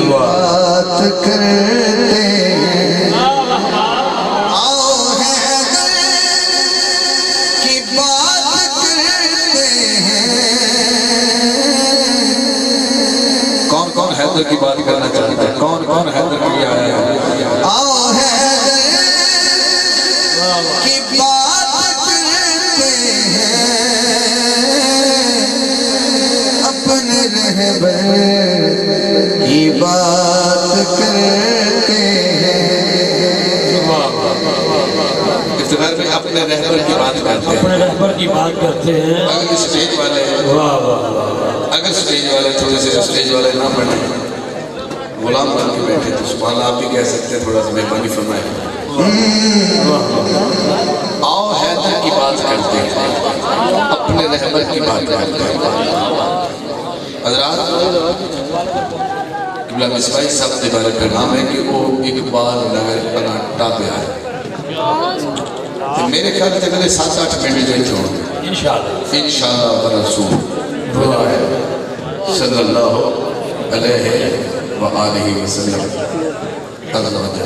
بات کرتے ہیں آؤ حیدر کی بات کرتے ہیں کون کون حیدر کی بات کرنا چاہتا ہے کون کون حیدر کے لیے آیا ہے آؤ حیدر کی بات کرتے ہیں اپنے رہبر کی بات کرتے ہیں افتخار میں اپنے رہبر کی بات کرتے ہیں اپنے رہبر کی بات کرتے ہیں اگر سٹیج والے اگر سٹیج والے تھوڑے سے سٹیج والے نہ بڑھیں غلام بن کے بیٹھے تو سبحان اللہ آپ بھی کہہ سکتے ہیں تھوڑا سا مہربانی فرمائیں آؤ حیدر کی بات کرتے ہیں اپنے رہبر کی بات کرتے ہیں حضرات قبلہ مصباحی صاحب کے بارے پیغام ہے کہ وہ اقبال نگر پناٹا پہ آئے میرے خیال سے اگلے 7-8 منٹ جو چھوڑ انشاءاللہ برسول دعا ہے صلی اللہ علیہ وآلہ وسلم اللہ